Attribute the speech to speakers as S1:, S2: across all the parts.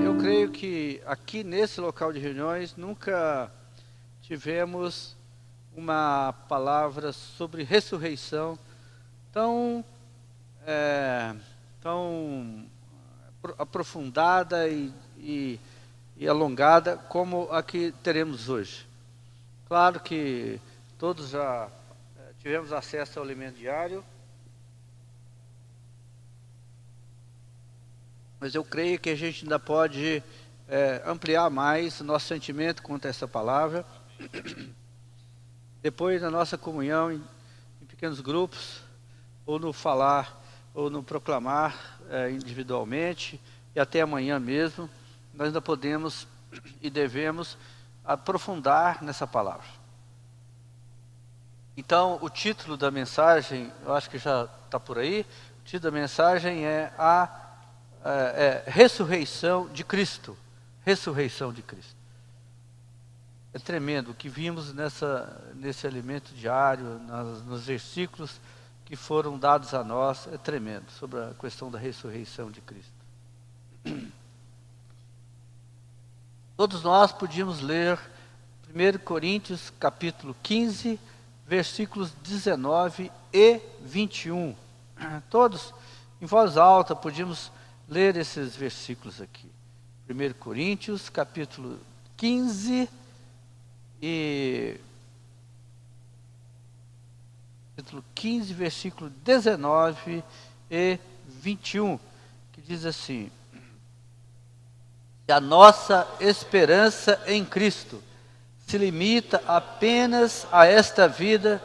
S1: Eu creio que aqui nesse local de reuniões nunca tivemos uma palavra sobre ressurreição tão, tão aprofundada e alongada como a que teremos hoje. Claro que todos já tivemos acesso ao alimento diário, mas eu creio que a gente ainda pode ampliar mais o nosso sentimento quanto a essa palavra. Depois da nossa comunhão em pequenos grupos, ou no falar, ou no proclamar individualmente, e até amanhã mesmo, nós ainda podemos e devemos aprofundar nessa palavra. Então, o título da mensagem, eu acho que já está por aí, o título da mensagem é Ressurreição de Cristo. Ressurreição de Cristo. É tremendo o que vimos nesse alimento diário, nos versículos que foram dados a nós, é tremendo, sobre a questão da ressurreição de Cristo. Todos nós podíamos ler 1 Coríntios capítulo 15, versículos 19 e 21. Todos, em voz alta, podíamos ler esses versículos aqui. 1 Coríntios capítulo 15 e capítulo 15, versículo 19 e 21, que diz assim: se a nossa esperança em Cristo se limita apenas a esta vida,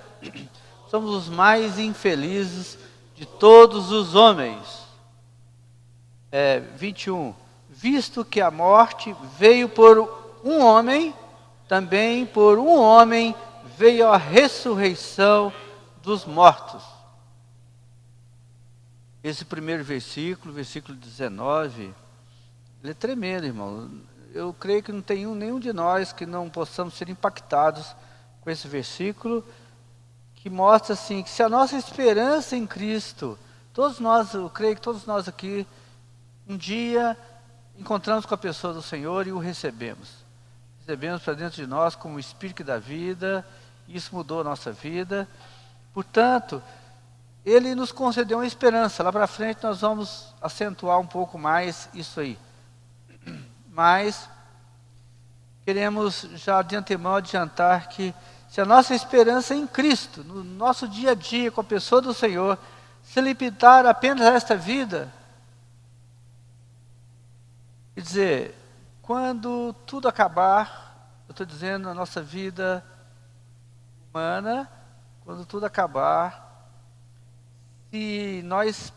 S1: somos os mais infelizes de todos os homens. 21, visto que a morte veio por um homem, também por um homem veio a ressurreição dos mortos. Esse primeiro versículo, versículo 19, ele é tremendo, irmão. Eu creio que não tem nenhum de nós que não possamos ser impactados com esse versículo, que mostra assim, que se a nossa esperança em Cristo, todos nós, eu creio que todos nós aqui, um dia encontramos com a pessoa do Senhor e o recebemos. Recebemos para dentro de nós como o Espírito da vida, e isso mudou a nossa vida. Portanto, Ele nos concedeu uma esperança. Lá para frente nós vamos acentuar um pouco mais isso aí. Mas queremos já de antemão adiantar que se a nossa esperança em Cristo, no nosso dia a dia com a pessoa do Senhor, se limitar apenas a esta vida, quer dizer, quando tudo acabar, eu estou dizendo a nossa vida humana, quando tudo acabar, se nós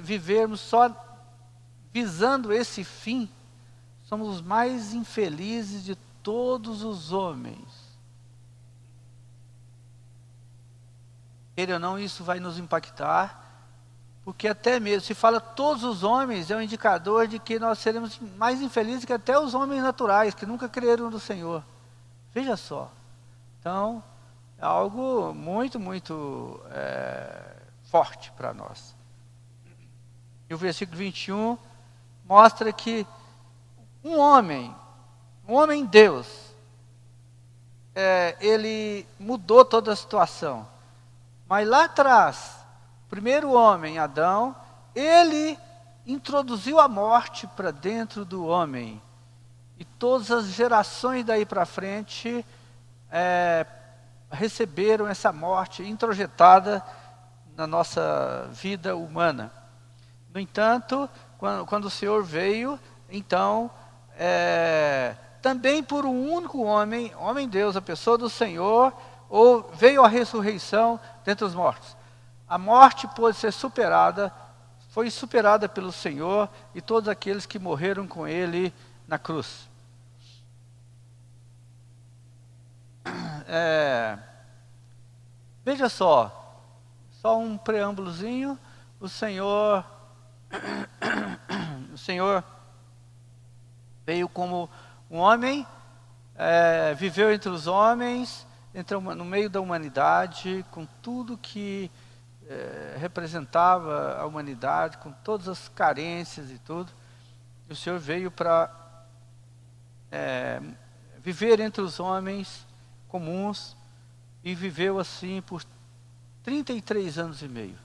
S1: vivermos só visando esse fim, somos os mais infelizes de todos os homens. Queira ou não, isso vai nos impactar, porque até mesmo, se fala todos os homens, é um indicador de que nós seremos mais infelizes que até os homens naturais, que nunca creram no Senhor. Veja só. Então, é algo muito, muito forte para nós. E o versículo 21 mostra que um homem Deus, ele mudou toda a situação. Mas lá atrás, o primeiro homem, Adão, ele introduziu a morte para dentro do homem. E todas as gerações daí para frente receberam essa morte introjetada na nossa vida humana. No entanto, quando o Senhor veio, então, também por um único homem, Deus, a pessoa do Senhor, veio a ressurreição dentre os mortos. A morte pôde ser superada, foi superada pelo Senhor e todos aqueles que morreram com Ele na cruz. Veja só um preâmbulozinho. O Senhor O Senhor veio como um homem, viveu entre os homens, no meio da humanidade, com tudo que representava a humanidade, com todas as carências e tudo. E o Senhor veio para viver entre os homens comuns, e viveu assim por 33 anos e meio.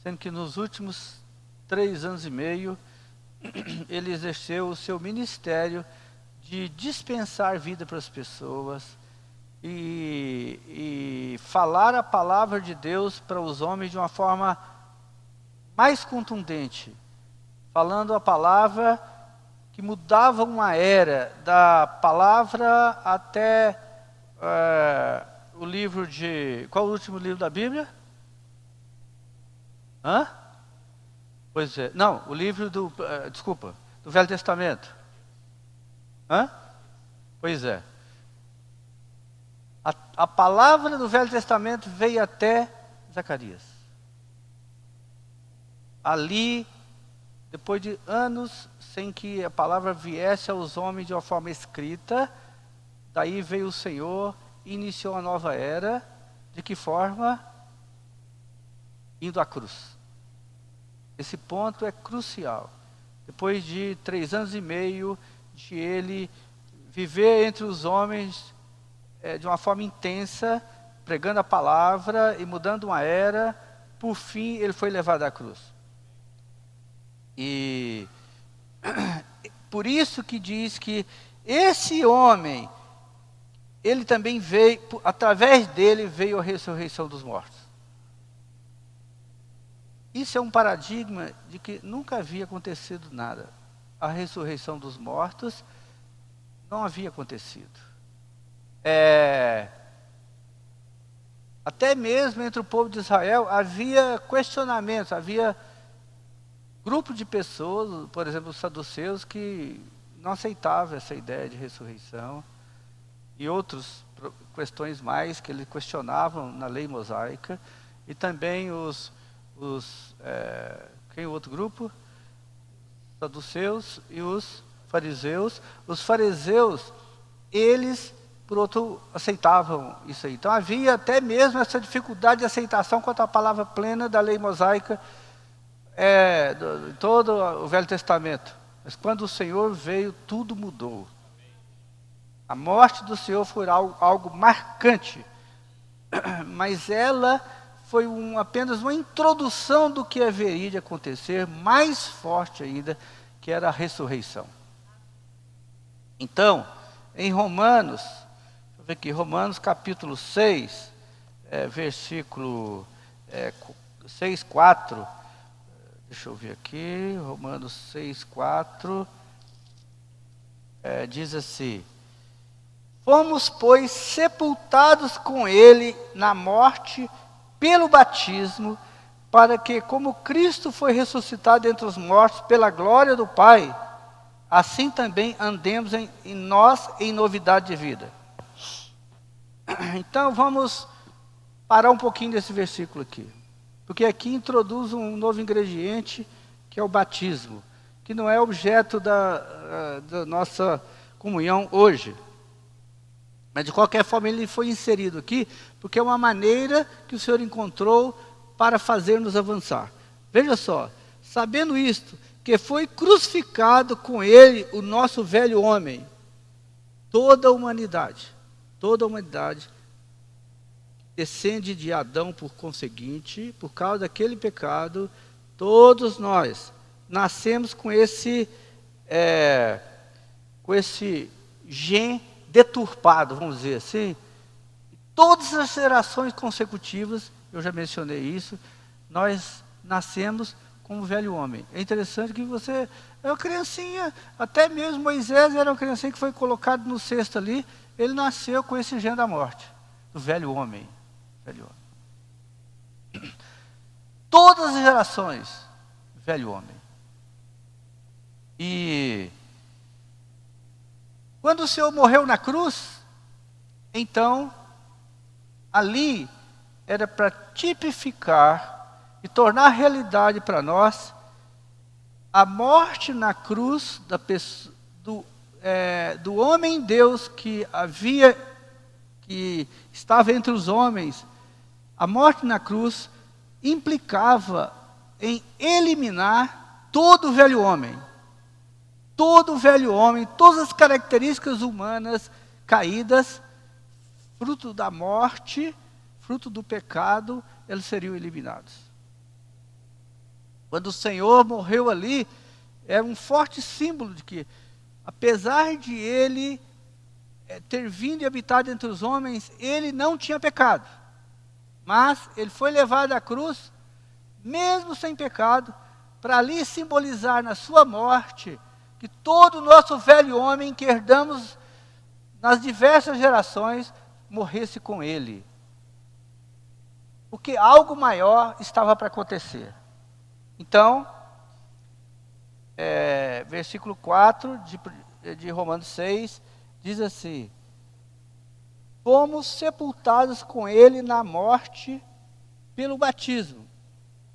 S1: Sendo que nos últimos 3 anos e meio, ele exerceu o seu ministério de dispensar vida para as pessoas e falar a palavra de Deus para os homens de uma forma mais contundente, falando a palavra que mudava uma era, da palavra até o livro de... Qual o último livro da Bíblia? Hã? Pois é. Não, o livro do... desculpa, do Velho Testamento. Hã? Pois é. A palavra do Velho Testamento veio até Zacarias. Ali, depois de anos sem que a palavra viesse aos homens de uma forma escrita, daí veio o Senhor e iniciou a nova era. De que forma? Indo à cruz. Esse ponto é crucial. Depois de 3 anos e meio de ele viver entre os homens de uma forma intensa, pregando a palavra e mudando uma era, por fim ele foi levado à cruz. E por isso que diz que esse homem, ele também veio, através dele veio a ressurreição dos mortos. Isso é um paradigma de que nunca havia acontecido nada. A ressurreição dos mortos não havia acontecido. Até mesmo entre o povo de Israel havia questionamentos, havia grupo de pessoas, por exemplo, os saduceus, que não aceitavam essa ideia de ressurreição, e outras questões mais que eles questionavam na lei mosaica, e também quem é o outro grupo? Os saduceus e os fariseus. Os fariseus, eles, por outro, aceitavam isso aí. Então havia até mesmo essa dificuldade de aceitação quanto à palavra plena da lei mosaica, todo o Velho Testamento. Mas quando o Senhor veio, tudo mudou. A morte do Senhor foi algo marcante, mas ela foi apenas uma introdução do que haveria de acontecer, mais forte ainda, que era a ressurreição. Então, em Romanos, deixa eu ver aqui, Romanos capítulo 6, versículo 6, 4, deixa eu ver aqui, Romanos 6, 4, diz assim: fomos, pois, sepultados com ele na morte pelo batismo, para que, como Cristo foi ressuscitado entre os mortos pela glória do Pai, assim também andemos nós em novidade de vida. Então vamos parar um pouquinho desse versículo aqui, porque aqui introduz um novo ingrediente, que é o batismo, que não é objeto da nossa comunhão hoje. Mas de qualquer forma ele foi inserido aqui, porque é uma maneira que o Senhor encontrou para fazer-nos avançar. Veja só, sabendo isto, que foi crucificado com ele o nosso velho homem, toda a humanidade, descende de Adão por conseguinte, por causa daquele pecado, todos nós nascemos com esse gen deturpado, vamos dizer assim. Todas as gerações consecutivas, eu já mencionei isso, nós nascemos com o velho homem. É interessante que você é uma criancinha, até mesmo Moisés era uma criancinha que foi colocado no cesto ali, ele nasceu com esse gênero da morte, do velho homem. Todas as gerações, velho homem. E quando o Senhor morreu na cruz, então, ali era para tipificar e tornar realidade para nós a morte na cruz do homem Deus que estava entre os homens, a morte na cruz implicava em eliminar todo o velho homem. Todo o velho homem, todas as características humanas caídas, fruto da morte, fruto do pecado, eles seriam eliminados. Quando o Senhor morreu ali, é um forte símbolo de que, apesar de ele ter vindo e habitado entre os homens, ele não tinha pecado. Mas ele foi levado à cruz, mesmo sem pecado, para ali simbolizar na sua morte que todo o nosso velho homem que herdamos nas diversas gerações morresse com ele. Porque algo maior estava para acontecer. Então, versículo 4 de Romanos 6, diz assim: fomos sepultados com ele na morte pelo batismo.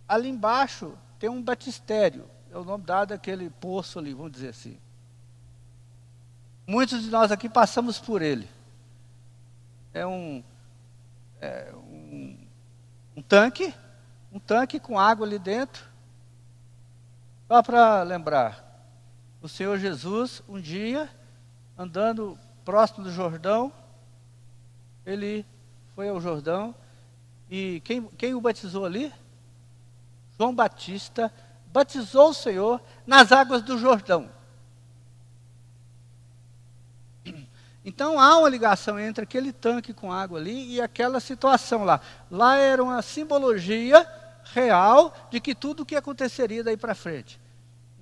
S1: Ali embaixo tem um batistério, é o nome dado àquele poço ali, vamos dizer assim. Muitos de nós aqui passamos por ele. É um tanque com água ali dentro. Só para lembrar, o Senhor Jesus, um dia, andando próximo do Jordão, ele foi ao Jordão, e quem o batizou ali? João Batista batizou o Senhor nas águas do Jordão. Então há uma ligação entre aquele tanque com água ali e aquela situação lá. Lá era uma simbologia real de que tudo o que aconteceria daí para frente.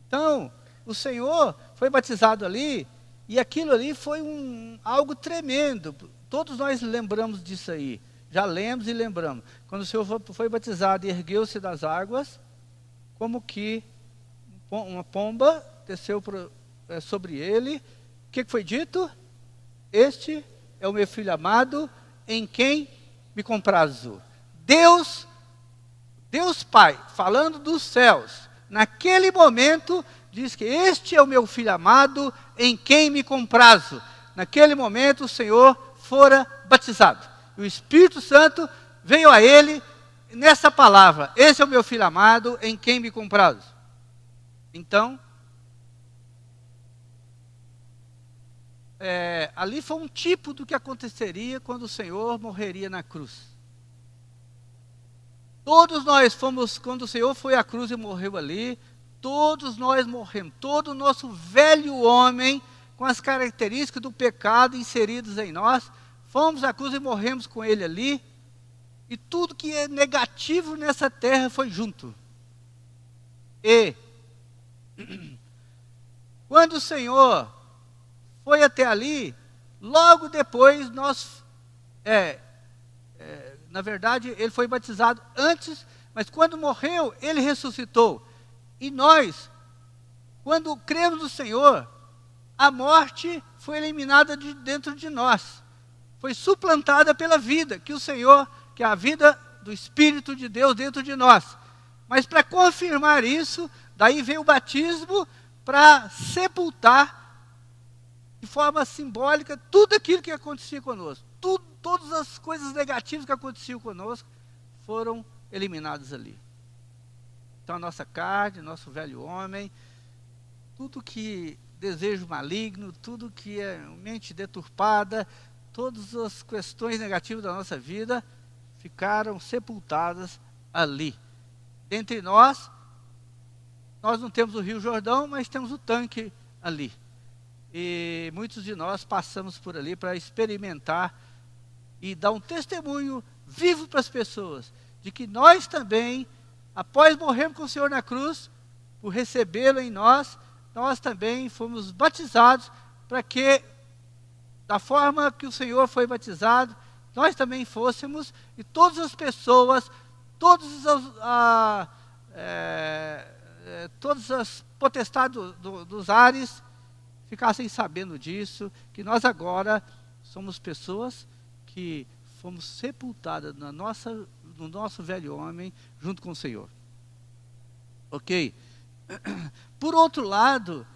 S1: Então, o Senhor foi batizado ali, e aquilo ali foi algo tremendo. Todos nós lembramos disso aí. Já lemos e lembramos. Quando o Senhor foi batizado e ergueu-se das águas, como que uma pomba desceu sobre ele. O que foi dito? Este é o meu filho amado, em quem me comprazo. Deus Pai, falando dos céus, naquele momento, diz que este é o meu filho amado, em quem me comprazo. Naquele momento, o Senhor fora batizado. E o Espírito Santo veio a ele nessa palavra: esse é o meu filho amado, em quem me comprazo. Então, ali foi um tipo do que aconteceria quando o Senhor morreria na cruz. Todos nós fomos, quando o Senhor foi à cruz e morreu ali, todos nós morremos. Todo o nosso velho homem, com as características do pecado inseridas em nós, fomos à cruz e morremos com ele ali. E tudo que é negativo nessa terra foi junto. E quando o Senhor foi até ali, logo depois na verdade, ele foi batizado antes, mas quando morreu, ele ressuscitou. E nós, quando cremos no Senhor, a morte foi eliminada de dentro de nós. Foi suplantada pela vida, que é a vida do Espírito de Deus dentro de nós. Mas para confirmar isso, daí veio o batismo para sepultar de forma simbólica tudo aquilo que acontecia conosco. Todas as coisas negativas que aconteciam conosco foram eliminadas ali. Então a nossa carne, nosso velho homem, tudo que desejo maligno, tudo que é mente deturpada, todas as questões negativas da nossa vida ficaram sepultadas ali. Dentre nós não temos o Rio Jordão, mas temos o tanque ali. E muitos de nós passamos por ali para experimentar e dar um testemunho vivo para as pessoas, de que nós também, após morrermos com o Senhor na cruz, por recebê-lo em nós também fomos batizados para que, da forma que o Senhor foi batizado, nós também fôssemos, e todas as pessoas, todas as potestades dos ares ficassem sabendo disso, que nós agora somos pessoas que fomos sepultadas no nosso velho homem junto com o Senhor. Ok? por outro lado,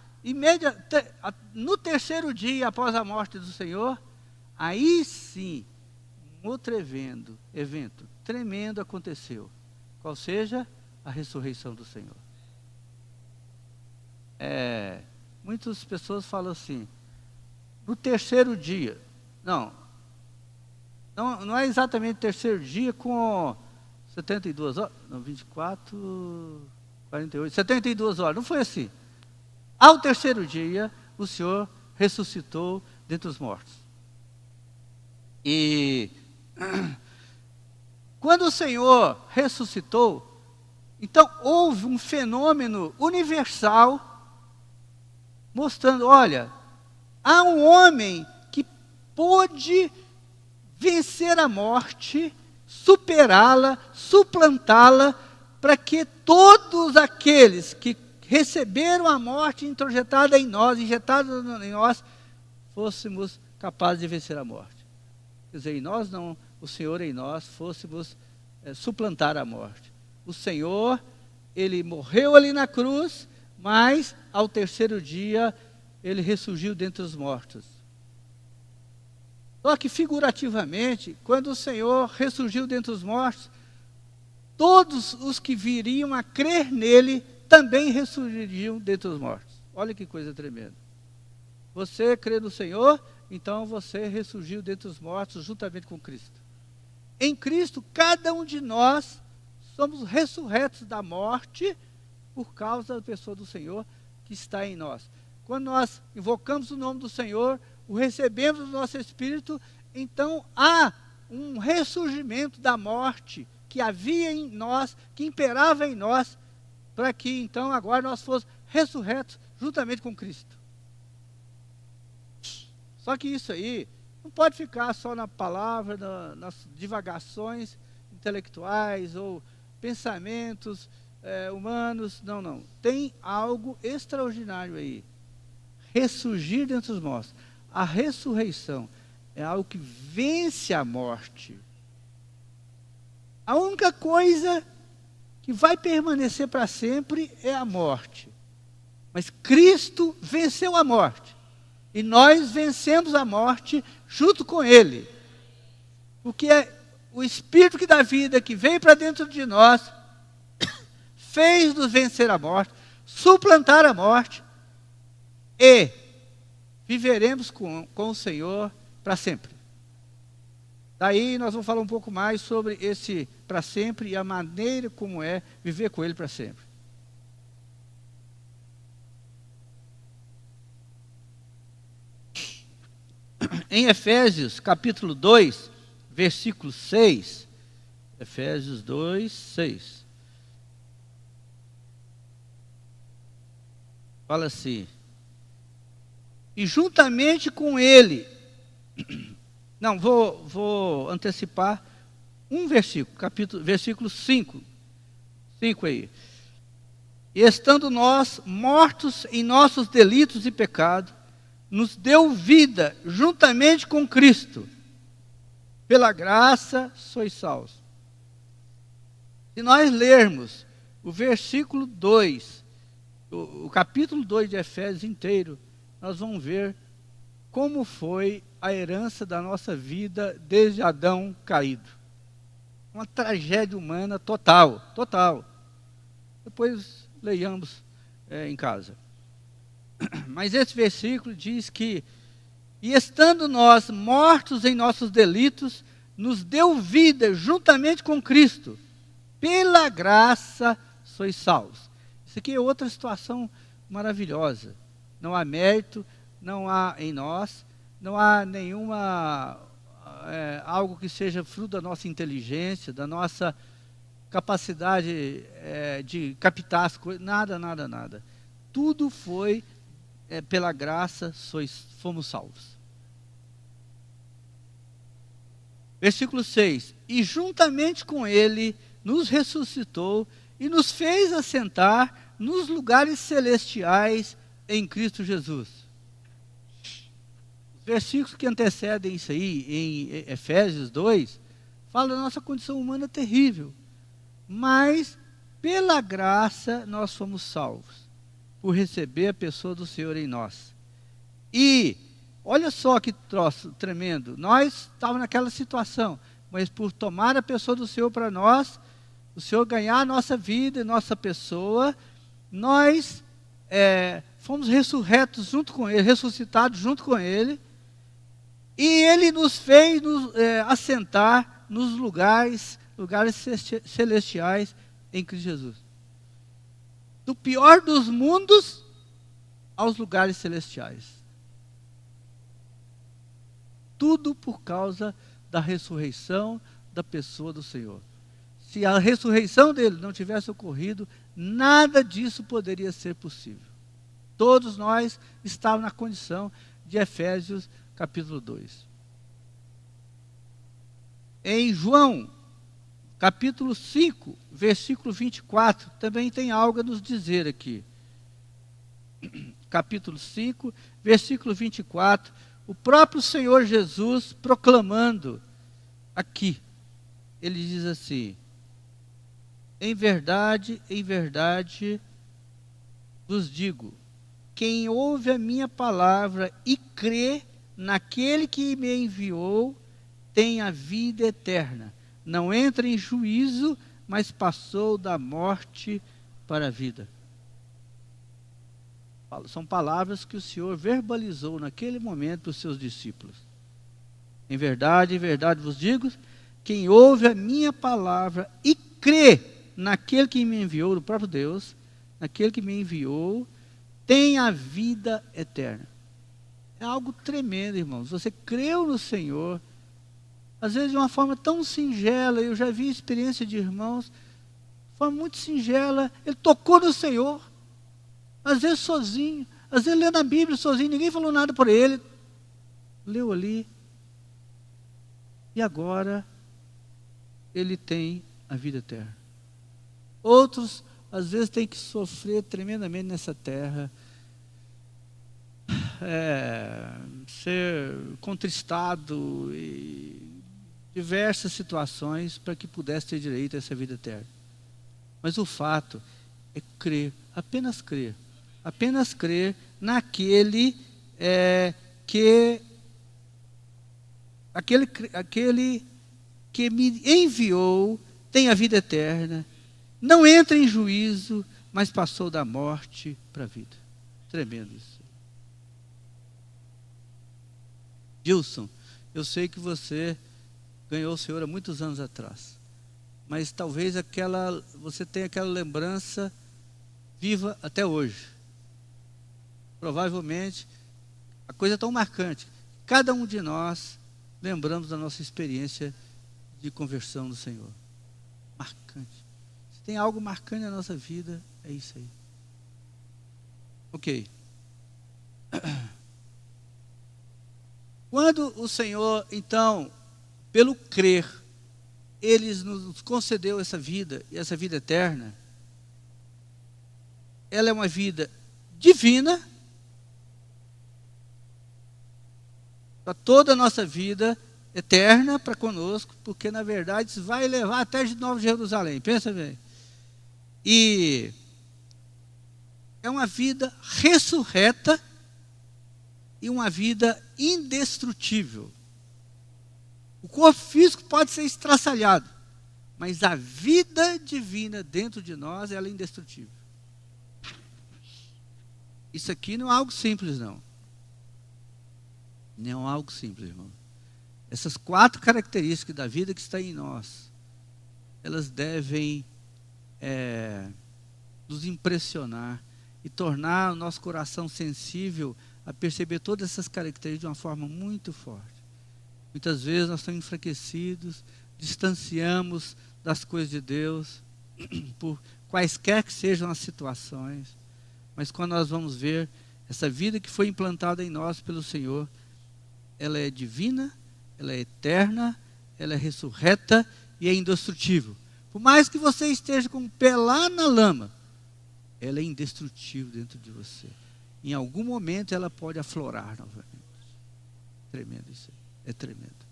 S1: no terceiro dia após a morte do Senhor, aí sim, um outro evento tremendo aconteceu. Qual seja a ressurreição do Senhor. Muitas pessoas falam assim, no terceiro dia, não é exatamente terceiro dia com 72 horas, não, 24, 48, 72 horas, não foi assim. Ao terceiro dia, o Senhor ressuscitou dentre os mortos. E quando o Senhor ressuscitou, então houve um fenômeno universal mostrando, olha, há um homem que pôde vencer a morte, superá-la, suplantá-la, para que todos aqueles que receberam a morte injetada em nós, fôssemos capazes de vencer a morte. Quer dizer, em nós não, o Senhor em nós, fôssemos suplantar a morte. O Senhor, Ele morreu ali na cruz, mas ao terceiro dia Ele ressurgiu dentre os mortos. Só que figurativamente, quando o Senhor ressurgiu dentre os mortos, todos os que viriam a crer nele também ressurgiriam dentre os mortos. Olha que coisa tremenda. Você crê no Senhor, então você ressurgiu dentre os mortos juntamente com Cristo. Em Cristo, cada um de nós somos ressurretos da morte por causa da pessoa do Senhor que está em nós. Quando nós invocamos o nome do Senhor, o recebemos no nosso espírito, então há um ressurgimento da morte que havia em nós, que imperava em nós, para que então agora nós fôssemos ressurretos juntamente com Cristo. Só que isso aí não pode ficar só na palavra, nas divagações intelectuais ou pensamentos humanos. Não. Tem algo extraordinário aí. Ressurgir dentre os mortos. A ressurreição é algo que vence a morte. A única coisa que vai permanecer para sempre é a morte. Mas Cristo venceu a morte. E nós vencemos a morte junto com Ele. Porque o Espírito que dá vida, que veio para dentro de nós, fez-nos vencer a morte, suplantar a morte, e viveremos com o Senhor para sempre. Daí nós vamos falar um pouco mais sobre esse para sempre e a maneira como é viver com Ele para sempre. Em Efésios, capítulo 2, versículo 6. Efésios 2, 6. Fala assim. E juntamente com Ele... Não, vou antecipar um versículo, versículo 5. 5 aí. E estando nós mortos em nossos delitos e pecados, nos deu vida juntamente com Cristo. Pela graça sois salvos. Se nós lermos o versículo 2, o capítulo 2 de Efésios inteiro, nós vamos ver como foi a herança da nossa vida desde Adão caído. Uma tragédia humana total. Depois leiamos em casa. Mas esse versículo diz que, e estando nós mortos em nossos delitos, nos deu vida juntamente com Cristo. Pela graça sois salvos. Isso aqui é outra situação maravilhosa. Não há mérito, não há em nós, não há nenhuma algo que seja fruto da nossa inteligência, da nossa capacidade de captar as coisas, nada. Tudo foi pela graça, fomos salvos. Versículo 6. E juntamente com Ele nos ressuscitou e nos fez assentar nos lugares celestiais em Cristo Jesus. Os versículos que antecedem isso aí, em Efésios 2, falam da nossa condição humana terrível. Mas, pela graça, nós somos salvos. por receber a pessoa do Senhor em nós. E olha só que troço tremendo. Nós estávamos naquela situação, mas por tomar a pessoa do Senhor para nós, o Senhor ganhar a nossa vida e nossa pessoa, nós fomos ressurretos junto com Ele, ressuscitados junto com Ele, e Ele nos fez assentar nos lugares celestiais em Cristo Jesus. Do pior dos mundos aos lugares celestiais. Tudo por causa da ressurreição da pessoa do Senhor. Se a ressurreição dele não tivesse ocorrido, nada disso poderia ser possível. Todos nós estávamos na condição de Efésios capítulo 2. Em João, capítulo 5, versículo 24, também tem algo a nos dizer aqui. Capítulo 5, versículo 24, o próprio Senhor Jesus proclamando aqui, ele diz assim: em verdade vos digo, quem ouve a minha palavra e crê naquele que me enviou, tem a vida eterna. Não entra em juízo, mas passou da morte para a vida. São palavras que o Senhor verbalizou naquele momento para os seus discípulos. Em verdade vos digo, quem ouve a minha palavra e crê naquele que me enviou, do próprio Deus, naquele que me enviou, tem a vida eterna. É algo tremendo, irmãos. Você creu no Senhor, às vezes de uma forma tão singela. Eu já vi experiência de irmãos, de forma muito singela, ele tocou no Senhor, às vezes sozinho, às vezes lendo a Bíblia sozinho, ninguém falou nada por ele, leu ali, e agora ele tem a vida eterna. Outros, às vezes, têm que sofrer tremendamente nessa terra, ser contristado e diversas situações para que pudesse ter direito a essa vida eterna. Mas o fato é crer, apenas crer naquele aquele que me enviou tem a vida eterna, não entra em juízo, mas passou da morte para a vida. Tremendo isso. Gilson, eu sei que você ganhou o Senhor há muitos anos atrás, mas talvez você tenha aquela lembrança viva até hoje. Provavelmente, a coisa é tão marcante. Cada um de nós lembramos da nossa experiência de conversão do Senhor. Marcante. Se tem algo marcante na nossa vida, é isso aí. Ok. Quando o Senhor, então, pelo crer, Ele nos concedeu essa vida, e essa vida eterna, ela é uma vida divina, para toda a nossa vida eterna para conosco, porque na verdade isso vai levar até de Nova Jerusalém, pensa bem. E é uma vida ressurreta e uma vida indestrutível. O corpo físico pode ser estraçalhado, mas a vida divina dentro de nós, ela é indestrutível. Isso aqui não é algo simples, não. Não é algo simples, irmão. Essas 4 características da vida que está em nós, elas devem nos impressionar e tornar o nosso coração sensível a perceber todas essas características de uma forma muito forte. Muitas vezes nós estamos enfraquecidos, distanciamos das coisas de Deus, por quaisquer que sejam as situações, mas quando nós vamos ver essa vida que foi implantada em nós pelo Senhor, ela é divina, ela é eterna, ela é ressurreta e é indestrutível. Por mais que você esteja com o pé lá na lama, ela é indestrutível dentro de você. Em algum momento ela pode aflorar novamente. Tremendo isso aí. É tremendo.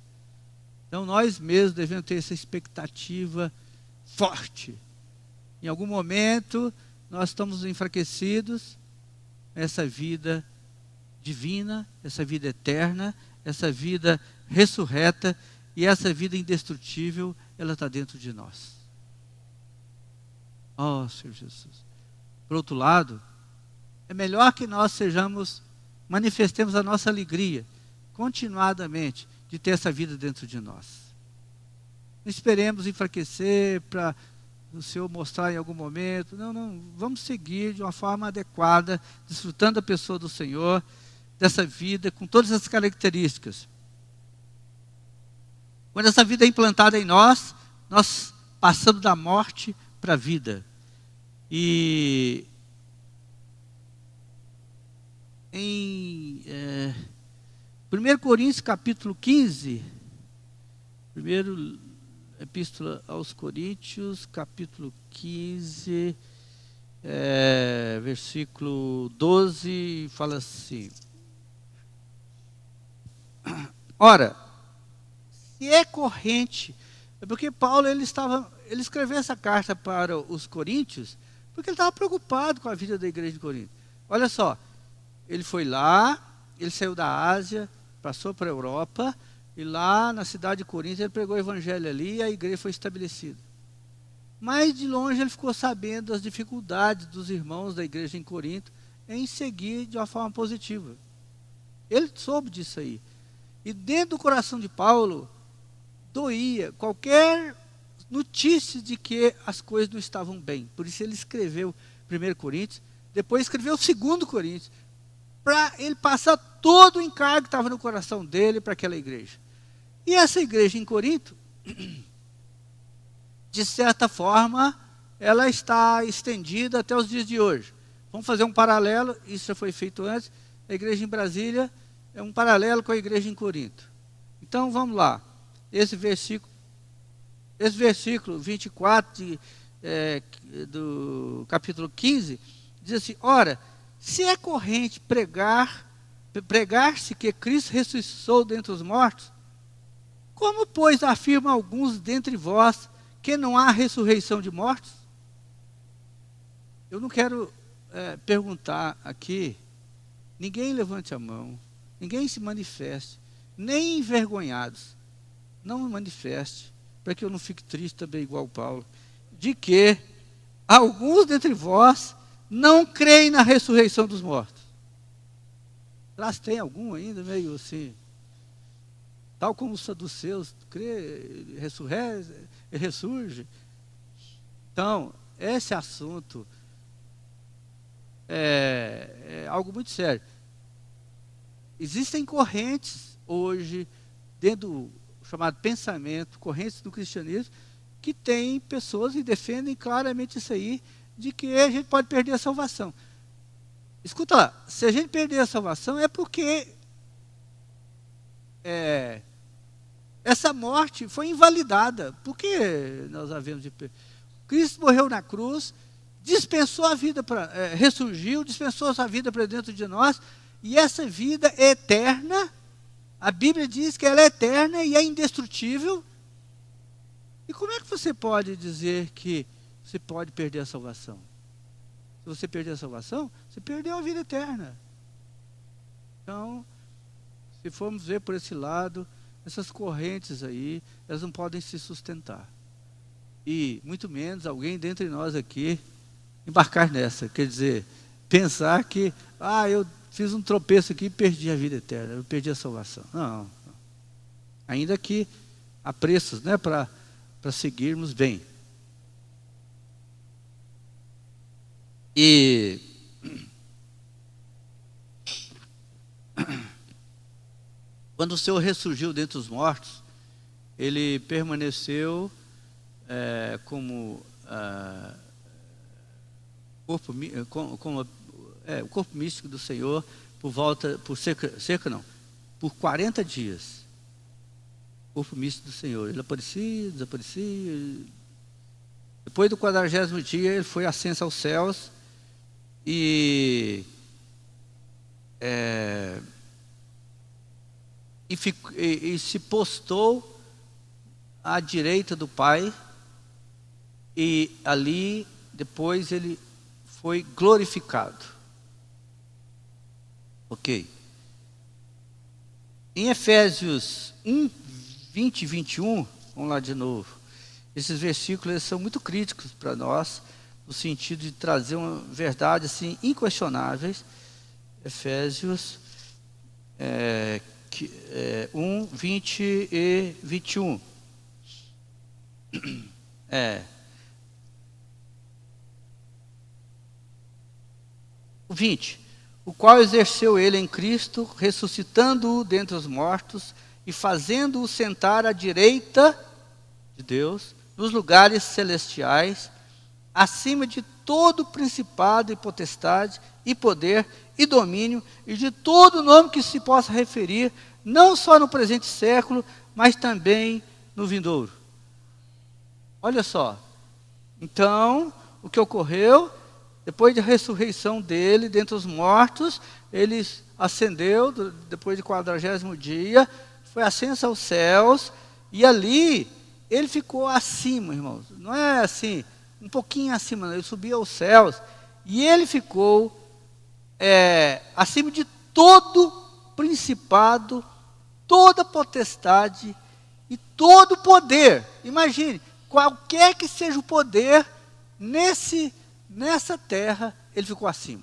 S1: Então nós mesmos devemos ter essa expectativa forte. Em algum momento nós estamos enfraquecidos, essa vida divina, essa vida eterna, essa vida ressurreta e essa vida indestrutível, ela está dentro de nós. Oh, Senhor Jesus. Por outro lado, é melhor que nós manifestemos a nossa alegria continuadamente de ter essa vida dentro de nós. Não esperemos enfraquecer para o Senhor mostrar em algum momento. Não, vamos seguir de uma forma adequada, desfrutando da pessoa do Senhor, dessa vida com todas as características. Quando essa vida é implantada em nós, nós passamos da morte para a vida. E em 1 Coríntios capítulo 15, primeiro epístola aos Coríntios, capítulo 15, versículo 12, fala assim: ora, se é corrente, é porque Paulo ele escreveu essa carta para os coríntios, porque ele estava preocupado com a vida da igreja de Corinto. Olha só, ele foi lá, ele saiu da Ásia, passou para a Europa, e lá na cidade de Corinto ele pregou o evangelho ali e a igreja foi estabelecida. Mas de longe ele ficou sabendo das dificuldades dos irmãos da igreja em Corinto em seguir de uma forma positiva. Ele soube disso aí. E dentro do coração de Paulo, doía qualquer notícia de que as coisas não estavam bem. Por isso ele escreveu 1 Coríntios, depois escreveu 2 Coríntios, para ele passar todo o encargo que estava no coração dele para aquela igreja. E essa igreja em Corinto, de certa forma, ela está estendida até os dias de hoje. Vamos fazer um paralelo, isso já foi feito antes. A igreja em Brasília é um paralelo com a igreja em Corinto. Então vamos lá. Esse versículo 24 do capítulo 15, diz assim: ora, se é corrente pregar-se que Cristo ressuscitou dentre os mortos, como, pois, afirmam alguns dentre vós que não há ressurreição de mortos? Eu não quero perguntar aqui, ninguém levante a mão, ninguém se manifeste, nem envergonhados, não me manifeste, para que eu não fique triste também igual Paulo, de que alguns dentre vós não creem na ressurreição dos mortos. Lá tem algum ainda meio assim, tal como os saduceus, crê, ressurge. Então, esse assunto é algo muito sério. Existem correntes hoje, dentro do chamado pensamento, correntes do cristianismo, que tem pessoas que defendem claramente isso aí, de que a gente pode perder a salvação. Escuta lá, se a gente perder a salvação é porque essa morte foi invalidada. Por que nós havemos de perder? Cristo morreu na cruz, dispensou a vida ressurgiu, dispensou a sua vida para dentro de nós, e essa vida é eterna. A Bíblia diz que ela é eterna e é indestrutível. E como é que você pode dizer que você pode perder a salvação? Se você perder a salvação, você perdeu a vida eterna. Então, se formos ver por esse lado, essas correntes aí, elas não podem se sustentar. E, muito menos, alguém dentre nós aqui embarcar nessa. Quer dizer, pensar que, eu fiz um tropeço aqui e perdi a vida eterna, eu perdi a salvação. Não. Ainda que há preços, né, para seguirmos bem. E quando o Senhor ressurgiu dentre os mortos, ele permaneceu como o corpo místico do Senhor por 40 dias. O corpo místico do Senhor. Ele aparecia, desaparecia. Depois do 40º dia, ele foi ascenso aos céus e se postou à direita do Pai, e ali depois ele foi glorificado. Ok. Em Efésios 1, 20 e 21, vamos lá de novo. Esses versículos eles são muito críticos para nós, no sentido de trazer uma verdade assim, inquestionáveis. Efésios 1, 20 e 21. O 20. O qual exerceu ele em Cristo, ressuscitando-o dentre os mortos e fazendo-o sentar à direita de Deus, nos lugares celestiais, acima de todo principado e potestade, e poder, e domínio, e de todo nome que se possa referir, não só no presente século, mas também no vindouro. Olha só. Então, o que ocorreu, depois da ressurreição dele, dentre os mortos, ele ascendeu, depois de 40º dia, foi ascenso aos céus, e ali, ele ficou acima, irmãos. Não é assim, um pouquinho acima, não. Ele subiu aos céus, e ele ficou acima de todo principado, toda potestade e todo poder. Imagine, qualquer que seja o poder, nessa terra, ele ficou acima.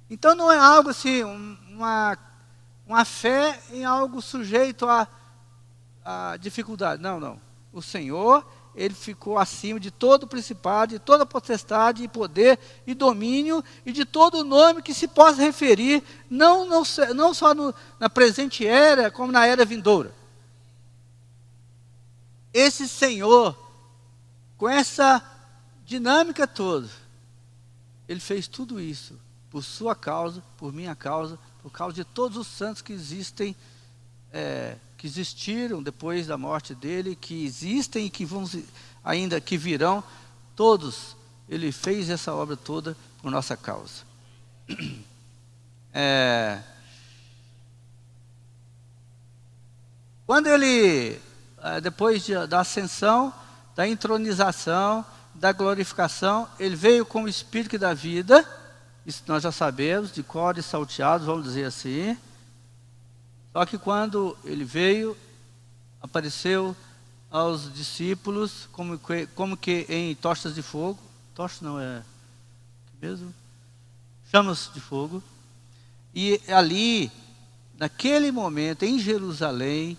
S1: Então não é algo assim, uma fé em algo sujeito a dificuldade. Não. O Senhor, ele ficou acima de todo principado, de toda potestade, e poder, e domínio, e de todo nome que se possa referir, não só na presente era, como na era vindoura. Esse Senhor, com essa dinâmica toda, ele fez tudo isso por sua causa, por minha causa, por causa de todos os santos que existem, que existiram depois da morte dele, que existem e que que virão, todos. Ele fez essa obra toda por nossa causa. Quando ele, depois da ascensão, da entronização, da glorificação, ele veio como Espírito da vida, isso nós já sabemos, de cor e salteados, vamos dizer assim. Só que quando ele veio, apareceu aos discípulos como que em tochas de fogo. Tochas não é mesmo? Chamas de fogo. E ali, naquele momento, em Jerusalém,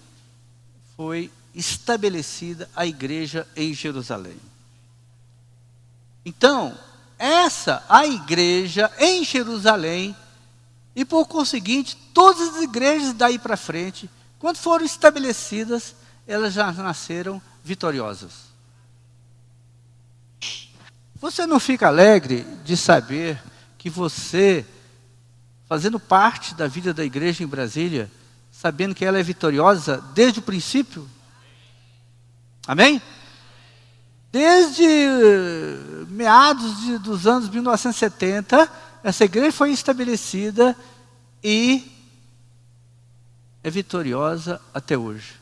S1: foi estabelecida a igreja em Jerusalém. Então, a igreja em Jerusalém, e por conseguinte, todas as igrejas daí para frente, quando foram estabelecidas, elas já nasceram vitoriosas. Você não fica alegre de saber que você, fazendo parte da vida da igreja em Brasília, sabendo que ela é vitoriosa desde o princípio? Amém? Desde meados dos anos 1970, essa igreja foi estabelecida e é vitoriosa até hoje.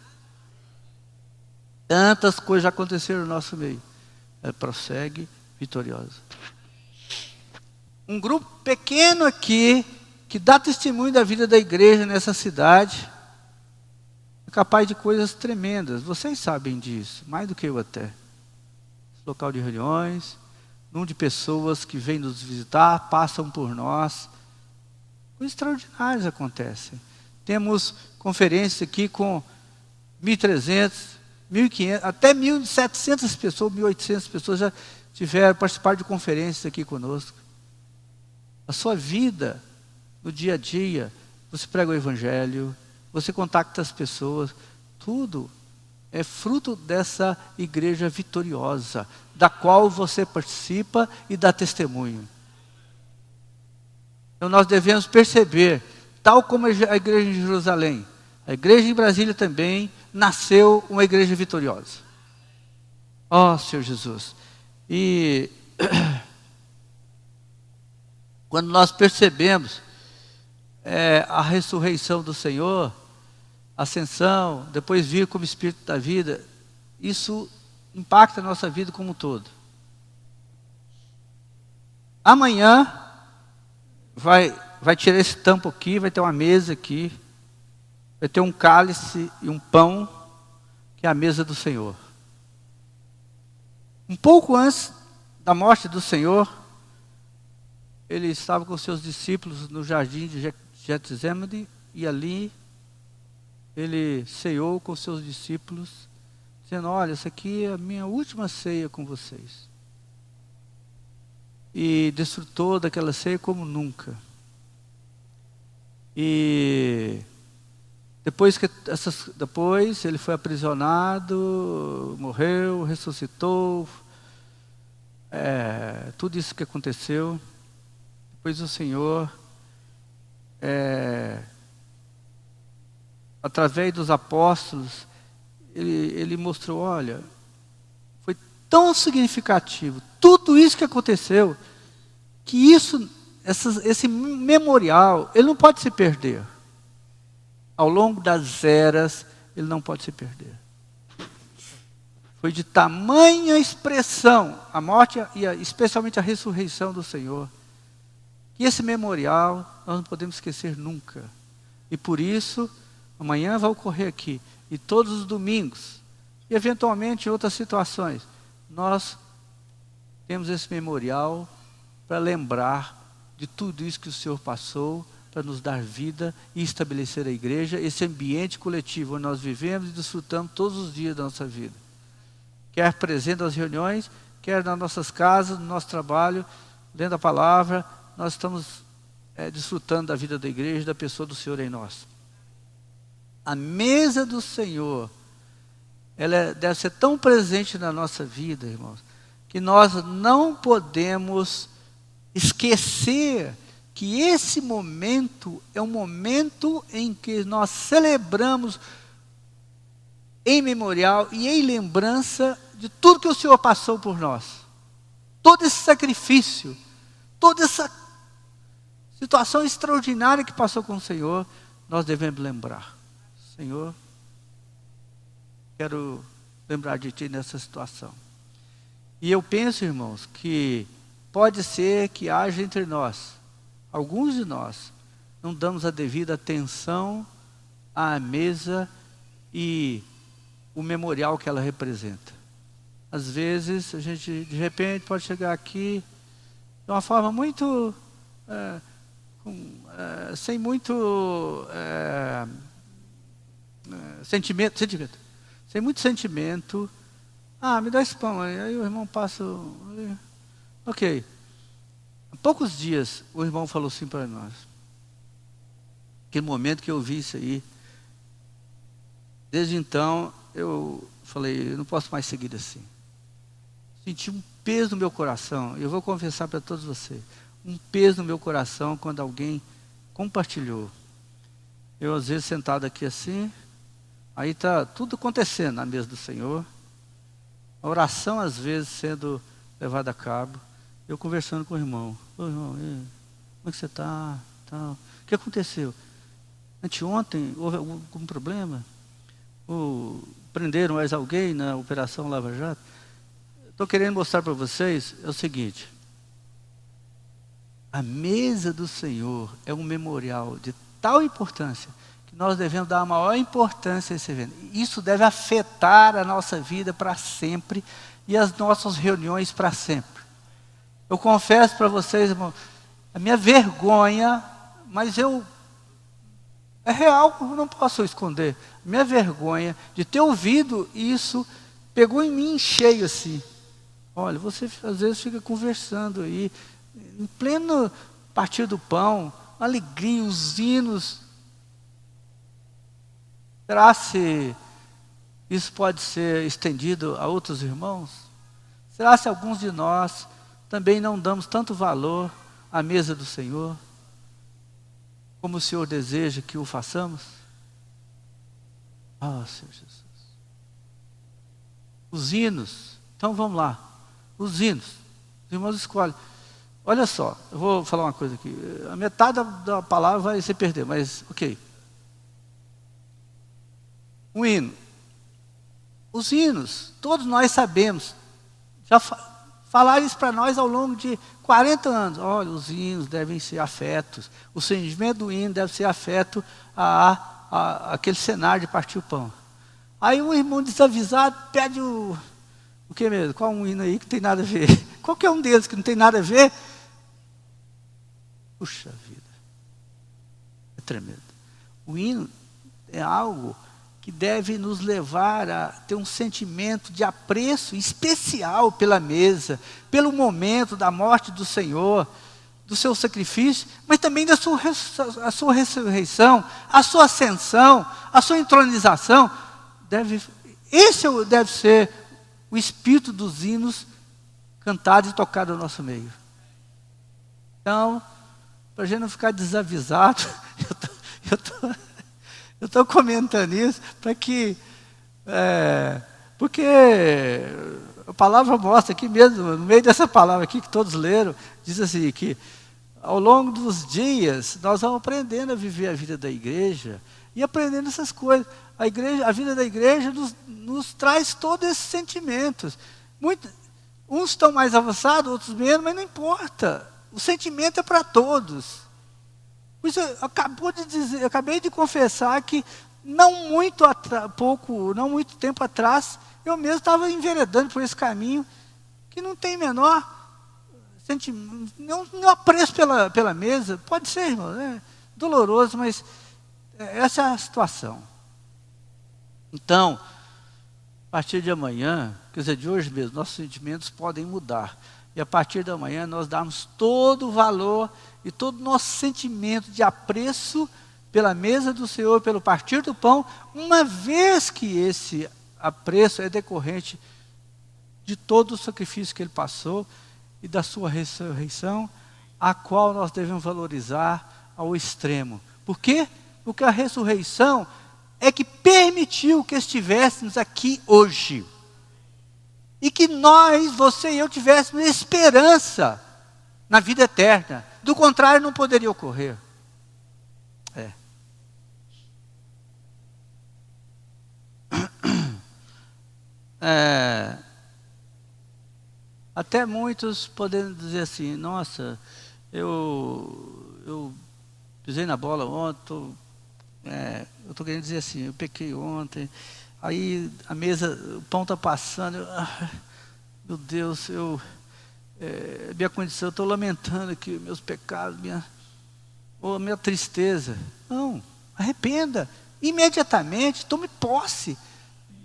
S1: Tantas coisas já aconteceram no nosso meio. Ela prossegue vitoriosa. Um grupo pequeno aqui, que dá testemunho da vida da igreja nessa cidade, é capaz de coisas tremendas. Vocês sabem disso, mais do que eu até. Local de reuniões, número de pessoas que vêm nos visitar, passam por nós. Coisas extraordinárias acontecem. Temos conferências aqui com 1.300, 1.500, até 1.700 pessoas, 1.800 pessoas já participaram de conferências aqui conosco. A sua vida, no dia a dia, você prega o evangelho, você contacta as pessoas, tudo é fruto dessa igreja vitoriosa, da qual você participa e dá testemunho. Então nós devemos perceber, tal como a igreja em Jerusalém, a igreja em Brasília também nasceu uma igreja vitoriosa. Ó Senhor Jesus. E quando nós percebemos a ressurreição do Senhor, ascensão, depois vir como Espírito da vida, isso impacta a nossa vida como um todo. Amanhã, vai tirar esse tampo aqui, vai ter uma mesa aqui, vai ter um cálice e um pão, que é a mesa do Senhor. Um pouco antes da morte do Senhor, ele estava com seus discípulos no jardim de Getsemane, e ali ele ceou com seus discípulos, dizendo: olha, essa aqui é a minha última ceia com vocês. E desfrutou daquela ceia como nunca. E depois ele foi aprisionado, morreu, ressuscitou, tudo isso que aconteceu. Depois o Senhor, através dos apóstolos, ele mostrou: olha, foi tão significativo tudo isso que aconteceu, que esse memorial, ele não pode se perder. Ao longo das eras, ele não pode se perder. Foi de tamanha expressão a morte e especialmente a ressurreição do Senhor, que esse memorial nós não podemos esquecer nunca. E por isso, amanhã vai ocorrer aqui, e todos os domingos, e eventualmente em outras situações, nós temos esse memorial para lembrar de tudo isso que o Senhor passou, para nos dar vida e estabelecer a igreja, esse ambiente coletivo onde nós vivemos e desfrutamos todos os dias da nossa vida. Quer presente nas reuniões, quer nas nossas casas, no nosso trabalho, lendo a palavra, nós estamos desfrutando da vida da igreja, da pessoa do Senhor em nós. A mesa do Senhor, ela deve ser tão presente na nossa vida, irmãos, que nós não podemos esquecer que esse momento é um momento em que nós celebramos em memorial e em lembrança de tudo que o Senhor passou por nós. Todo esse sacrifício, toda essa situação extraordinária que passou com o Senhor, nós devemos lembrar. Senhor, quero lembrar de Ti nessa situação. E eu penso, irmãos, que pode ser que haja entre nós, alguns de nós, não damos a devida atenção à mesa e o memorial que ela representa. Às vezes, a gente, de repente, pode chegar aqui de uma forma muito, sem muito sentimento, sem muito sentimento. Me dá esse pão, aí o irmão passa, ok. Há poucos dias, o irmão falou assim para nós, aquele momento que eu vi isso aí, desde então, eu falei: eu não posso mais seguir assim. Senti um peso no meu coração, eu vou confessar para todos vocês, um peso no meu coração quando alguém compartilhou. Eu às vezes sentado aqui assim, aí está tudo acontecendo na mesa do Senhor, a oração às vezes sendo levada a cabo, eu conversando com o irmão: ô irmão, como é que você está? O que aconteceu? Anteontem houve algum problema? Prenderam mais alguém na Operação Lava Jato? Estou querendo mostrar para vocês o seguinte: a mesa do Senhor é um memorial de tal importância que nós devemos dar a maior importância a esse evento. Isso deve afetar a nossa vida para sempre e as nossas reuniões para sempre. Eu confesso para vocês, irmão, a minha vergonha, mas é real, eu não posso esconder. Minha vergonha de ter ouvido isso pegou em mim cheio assim. Olha, você às vezes fica conversando aí, em pleno partir do pão, alegria, os hinos. Será se isso pode ser estendido a outros irmãos? Será se alguns de nós também não damos tanto valor à mesa do Senhor, como o Senhor deseja que o façamos? Senhor Jesus. Os hinos, então vamos lá. Os hinos, os irmãos escolhem. Olha só, eu vou falar uma coisa aqui. A metade da palavra vai se perder, mas ok. Um hino. Os hinos, todos nós sabemos. Já falaram isso para nós ao longo de 40 anos. Olha, os hinos devem ser afetos, o sentimento do hino deve ser afeto àquele cenário de partir o pão. Aí um irmão desavisado pede o que mesmo? Qual um hino aí que tem nada a ver? Qualquer um deles que não tem nada a ver. Puxa vida, é tremendo. O hino é algo que deve nos levar a ter um sentimento de apreço especial pela mesa, pelo momento da morte do Senhor, do seu sacrifício, mas também da sua ressurreição, a sua ascensão, a sua entronização. Esse deve ser o espírito dos hinos cantados e tocados no nosso meio. Então, para a gente não ficar desavisado, eu estou comentando isso para que, porque a palavra mostra aqui mesmo, no meio dessa palavra aqui que todos leram, diz assim, que ao longo dos dias nós vamos aprendendo a viver a vida da igreja e aprendendo essas coisas. A vida da igreja nos traz todos esses sentimentos. Uns estão mais avançados, outros menos, mas não importa. O sentimento é para todos. Pois eu acabei de confessar que não muito tempo atrás, eu mesmo estava enveredando por esse caminho que não tem menor sentimento, não apreço pela mesa. Pode ser, irmão, é doloroso, mas essa é a situação. Então, a partir de amanhã, quer dizer, de hoje mesmo, nossos sentimentos podem mudar. E a partir da manhã nós damos todo o valor e todo o nosso sentimento de apreço pela mesa do Senhor, pelo partir do pão, uma vez que esse apreço é decorrente de todo o sacrifício que Ele passou e da sua ressurreição, a qual nós devemos valorizar ao extremo. Por quê? Porque a ressurreição é que permitiu que estivéssemos aqui hoje. E que nós, você e eu, tivéssemos esperança na vida eterna. Do contrário, não poderia ocorrer. Até muitos podendo dizer assim, nossa, eu pisei na bola ontem, eu estou querendo dizer assim, eu pequei ontem, aí a mesa, o pão está passando, meu Deus, minha condição, eu estou lamentando aqui meus pecados, minha tristeza. Não, arrependa, imediatamente, tome posse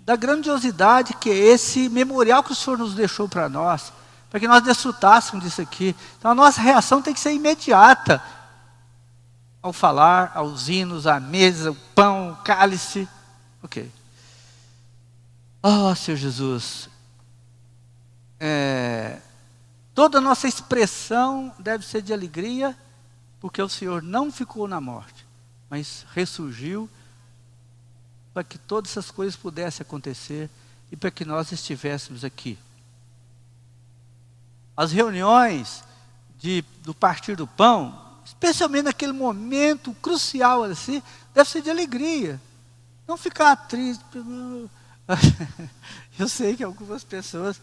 S1: da grandiosidade que é esse memorial que o Senhor nos deixou para nós, para que nós desfrutássemos disso aqui. Então a nossa reação tem que ser imediata, ao falar, aos hinos, à mesa, o pão, o cálice. Ok. Senhor Jesus, toda a nossa expressão deve ser de alegria, porque o Senhor não ficou na morte, mas ressurgiu para que todas essas coisas pudessem acontecer e para que nós estivéssemos aqui. As reuniões do partir do pão, especialmente naquele momento crucial assim, deve ser de alegria, não ficar triste. Eu sei que algumas pessoas,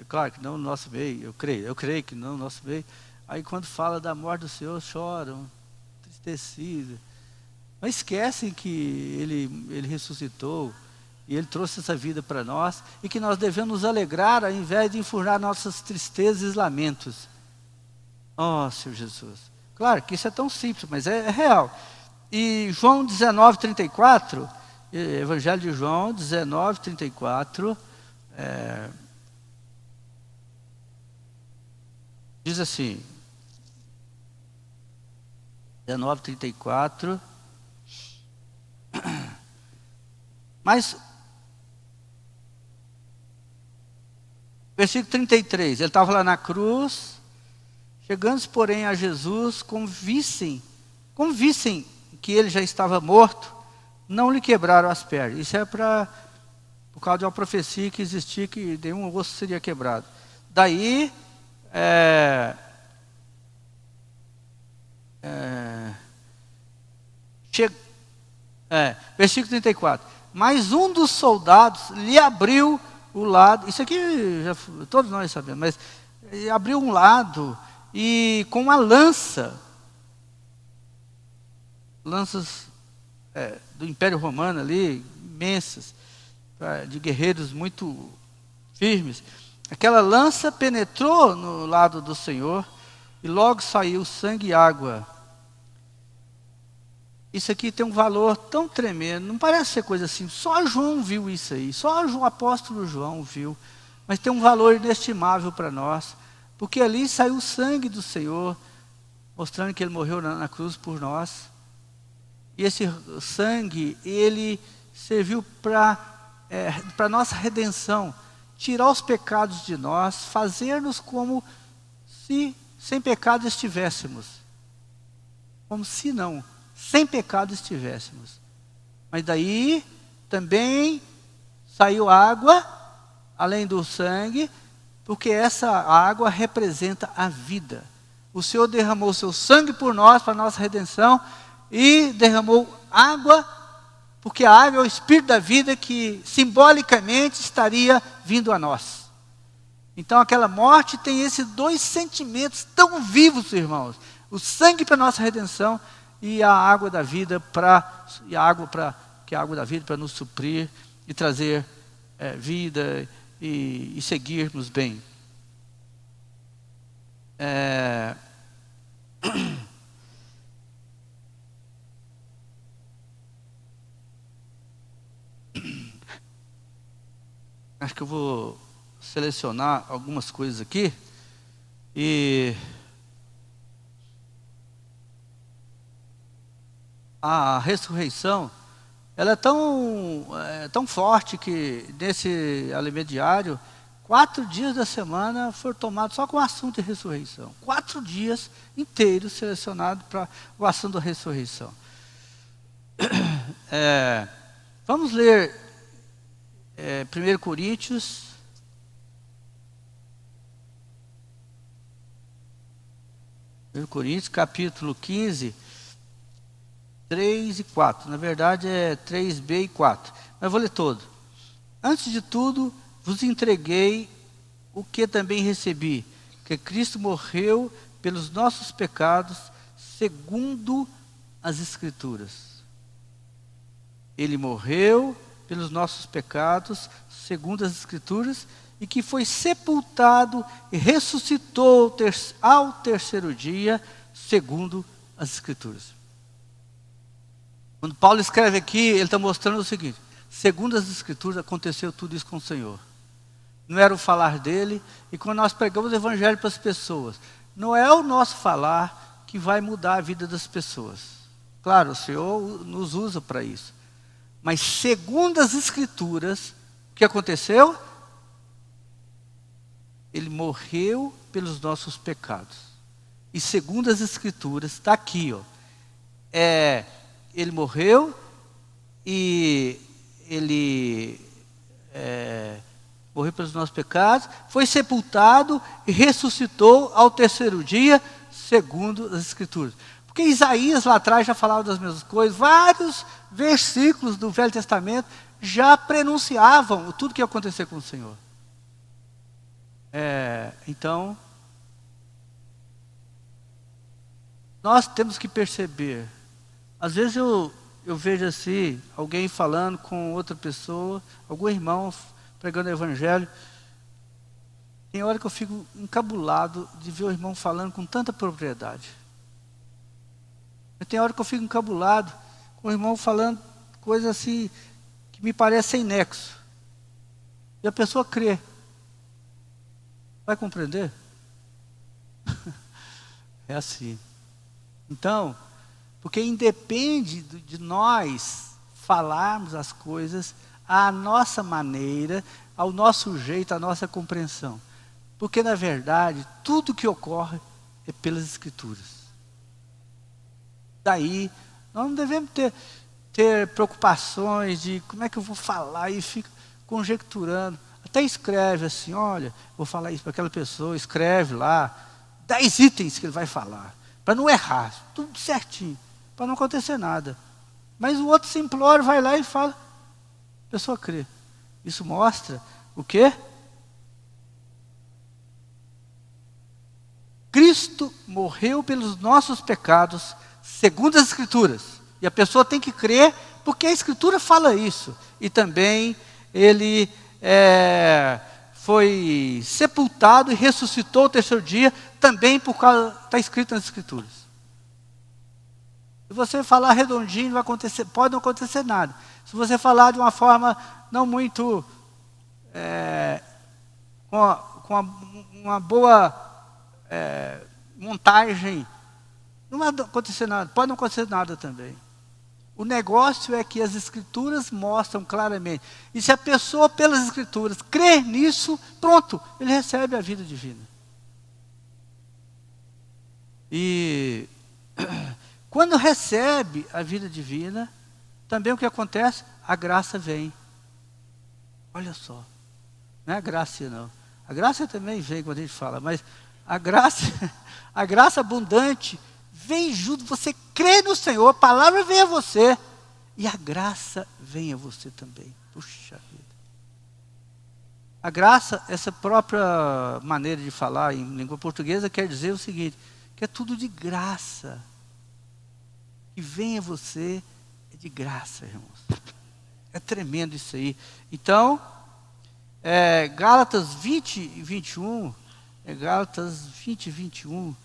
S1: claro que não no nosso meio, eu creio que não no nosso meio, aí quando fala da morte do Senhor, choram, entristecidos, mas esquecem que Ele ressuscitou, e Ele trouxe essa vida para nós, e que nós devemos nos alegrar, ao invés de enfurnar nossas tristezas e lamentos. Senhor Jesus. Claro que isso é tão simples, mas é real. E João 19:34, Evangelho de João 19:34, diz assim, 19:34, mas versículo 33, ele estava lá na cruz, chegando porém a Jesus, como vissem que ele já estava morto, não lhe quebraram as pernas. Isso é por causa de uma profecia que existia, que nenhum osso seria quebrado. Daí, versículo 34. Mas um dos soldados lhe abriu o lado, isso aqui todos nós sabemos, mas ele abriu um lado e com uma lanças do Império Romano ali, imensas, de guerreiros muito firmes. Aquela lança penetrou no lado do Senhor e logo saiu sangue e água. Isso aqui tem um valor tão tremendo, não parece ser coisa assim, só João viu isso aí, só o apóstolo João viu, mas tem um valor inestimável para nós, porque ali saiu o sangue do Senhor, mostrando que Ele morreu na cruz por nós, e esse sangue, ele serviu para nossa redenção, tirar os pecados de nós, fazer-nos como se sem pecado estivéssemos, como se não, sem pecado estivéssemos. Mas daí também saiu água, além do sangue, porque essa água representa a vida. O Senhor derramou o seu sangue por nós, para a nossa redenção, e derramou água, porque a água é o Espírito da vida que simbolicamente estaria vindo a nós. Então aquela morte tem esses dois sentimentos tão vivos, irmãos. O sangue para a nossa redenção e a água da vida para nos suprir e trazer vida e seguirmos bem. Acho que eu vou selecionar algumas coisas aqui e a ressurreição, ela é tão forte que nesse alimento diário, 4 dias da semana foram tomados só com o assunto de ressurreição. 4 dias inteiros selecionados para o assunto da ressurreição. Vamos ler 1 Coríntios, capítulo 15, 3 e 4. Na verdade é 3b e 4. Mas vou ler todo. Antes de tudo, vos entreguei o que também recebi, que Cristo morreu pelos nossos pecados, segundo as Escrituras. Ele morreu pelos nossos pecados, segundo as Escrituras, e que foi sepultado e ressuscitou ao terceiro dia, segundo as Escrituras. Quando Paulo escreve aqui, ele está mostrando o seguinte: segundo as Escrituras, aconteceu tudo isso com o Senhor. Não era o falar dele, e quando nós pregamos o Evangelho para as pessoas, não é o nosso falar que vai mudar a vida das pessoas. Claro, o Senhor nos usa para isso. Mas segundo as Escrituras, o que aconteceu? Ele morreu pelos nossos pecados. E segundo as Escrituras, está aqui, ele morreu e ele morreu pelos nossos pecados, foi sepultado e ressuscitou ao terceiro dia, segundo as Escrituras. Porque Isaías lá atrás já falava das mesmas coisas, vários versículos do Velho Testamento já prenunciavam tudo que ia acontecer com o Senhor. Então, nós temos que perceber. Às vezes eu vejo assim, alguém falando com outra pessoa, algum irmão pregando o Evangelho. Tem hora que eu fico encabulado de ver o irmão falando com tanta propriedade. Tem hora que eu fico encabulado com o irmão falando coisas assim que me parecem sem nexo. E a pessoa crê. Vai compreender? É assim. Então, porque independe de nós falarmos as coisas à nossa maneira, ao nosso jeito, à nossa compreensão. Porque, na verdade, tudo que ocorre é pelas Escrituras. Daí, nós não devemos ter preocupações de como é que eu vou falar e fica conjecturando. Até escreve assim, olha, vou falar isso para aquela pessoa, escreve lá 10 itens que ele vai falar, para não errar, tudo certinho, para não acontecer nada. Mas o outro simplório vai lá e fala, a pessoa crê. Isso mostra o quê? Cristo morreu pelos nossos pecados, segundo as Escrituras. E a pessoa tem que crer, porque a Escritura fala isso. E também ele foi sepultado e ressuscitou o terceiro dia, também por causa, está escrito nas Escrituras. Se você falar redondinho, não vai acontecer, pode não acontecer nada. Se você falar de uma forma não muito, com uma boa montagem, não vai acontecer nada, pode não acontecer nada também. O negócio é que as Escrituras mostram claramente. E se a pessoa, pelas Escrituras, crer nisso, pronto, ele recebe a vida divina. E quando recebe a vida divina, também o que acontece? A graça vem. Olha só, não é a graça não. A graça também vem quando a gente fala, mas a graça abundante vem junto, você crê no Senhor, a palavra vem a você, e a graça vem a você também. Puxa vida. A graça, essa própria maneira de falar em língua portuguesa, quer dizer o seguinte, que é tudo de graça. Que vem a você, é de graça, irmãos. É tremendo isso aí. Então, Gálatas 20 e 21, Gálatas 20 e 21,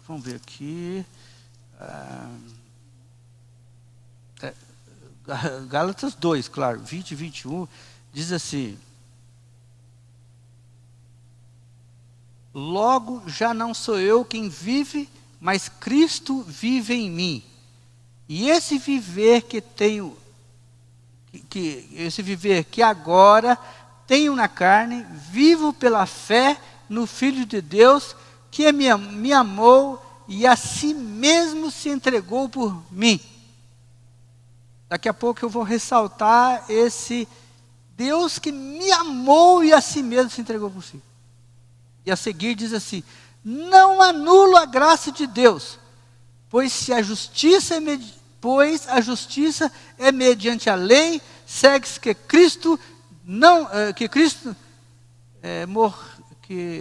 S1: vamos ver aqui. Gálatas 2, claro, 20 e 21, diz assim: logo já não sou eu quem vive, mas Cristo vive em mim. E esse viver que tenho, esse viver que agora tenho na carne, vivo pela fé no Filho de Deus, que me amou e a si mesmo se entregou por mim. Daqui a pouco eu vou ressaltar esse Deus que me amou e a si mesmo se entregou por si. E a seguir diz assim: não anulo a graça de Deus, pois a justiça é mediante a lei, segue-se que Cristo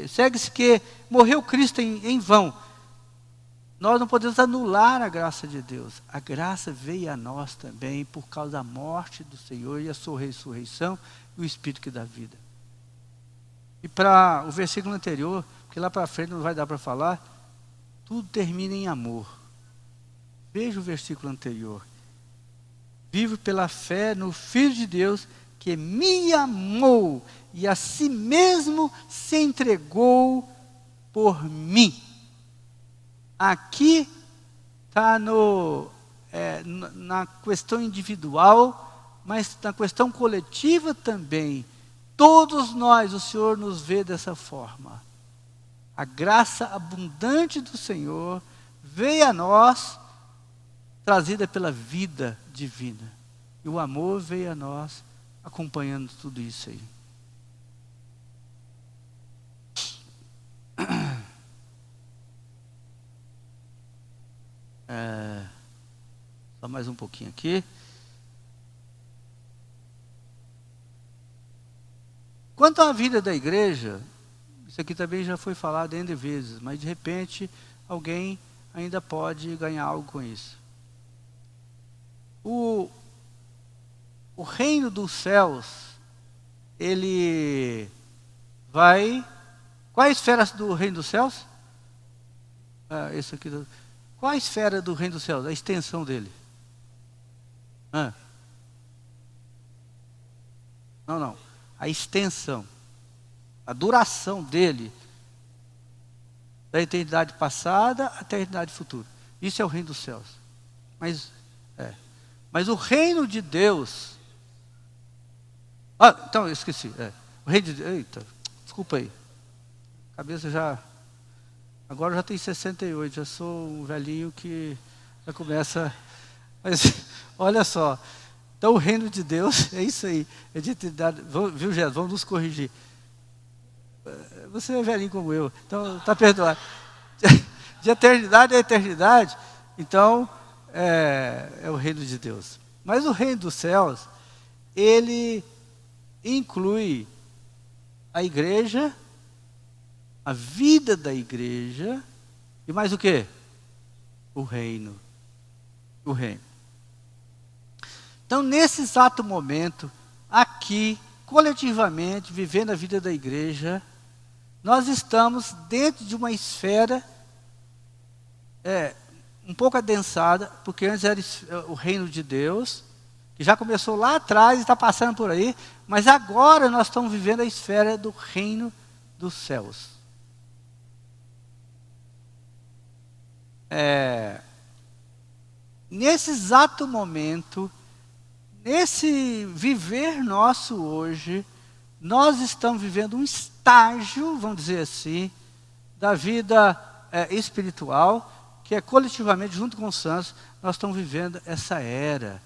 S1: segue-se que morreu Cristo em vão. Nós não podemos anular a graça de Deus. A graça veio a nós também por causa da morte do Senhor e a sua ressurreição e o Espírito que dá vida. E para o versículo anterior, porque lá para frente não vai dar para falar, tudo termina em amor. Veja o versículo anterior. Vivo pela fé no Filho de Deus, que me amou e a si mesmo se entregou por mim. Aqui está na questão individual, mas na questão coletiva também. Todos nós, o Senhor nos vê dessa forma. A graça abundante do Senhor veio a nós, trazida pela vida divina. E o amor veio a nós, acompanhando tudo isso aí. Só mais um pouquinho aqui. Quanto à vida da igreja, isso aqui também já foi falado N vezes, mas de repente alguém ainda pode ganhar algo com isso. O reino dos céus, ele vai... Qual é a esfera do reino dos céus? Esse aqui. Qual a esfera do reino dos céus? A extensão dele? Não. A extensão. A duração dele. Da eternidade passada até a eternidade futura. Isso é o reino dos céus. Mas o reino de Deus... então eu esqueci. O reino de Deus... Eita, desculpa aí. A cabeça já... Agora eu já tenho 68, já sou um velhinho que já começa... Mas olha só. Então o reino de Deus é isso aí. É de eternidade. Viu, Jéssica? Vamos nos corrigir. Você é velhinho como eu, então está perdoado. De eternidade a eternidade, então é o reino de Deus. Mas o reino dos céus, ele inclui a igreja, a vida da igreja, e mais o quê? O reino. O reino. Então, nesse exato momento, aqui, coletivamente, vivendo a vida da igreja, nós estamos dentro de uma esfera um pouco adensada, porque antes era o reino de Deus, que já começou lá atrás e está passando por aí, mas agora nós estamos vivendo a esfera do reino dos céus. Nesse exato momento, nesse viver nosso hoje, nós estamos vivendo um estágio, vamos dizer assim, da vida espiritual, que é coletivamente, junto com os santos, nós estamos vivendo essa era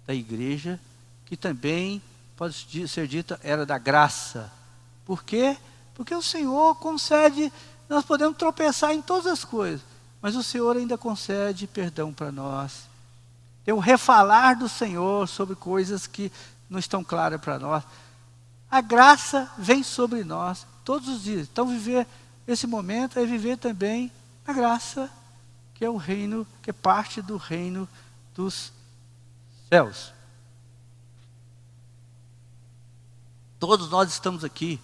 S1: da igreja, que também pode ser dita era da graça. Por quê? Porque o Senhor concede, nós podemos tropeçar em todas as coisas, mas o Senhor ainda concede perdão para nós. Tem o refalar do Senhor sobre coisas que não estão claras para nós. A graça vem sobre nós todos os dias. Então viver esse momento é viver também a graça, que é o reino, que é parte do reino dos céus. Todos nós estamos aqui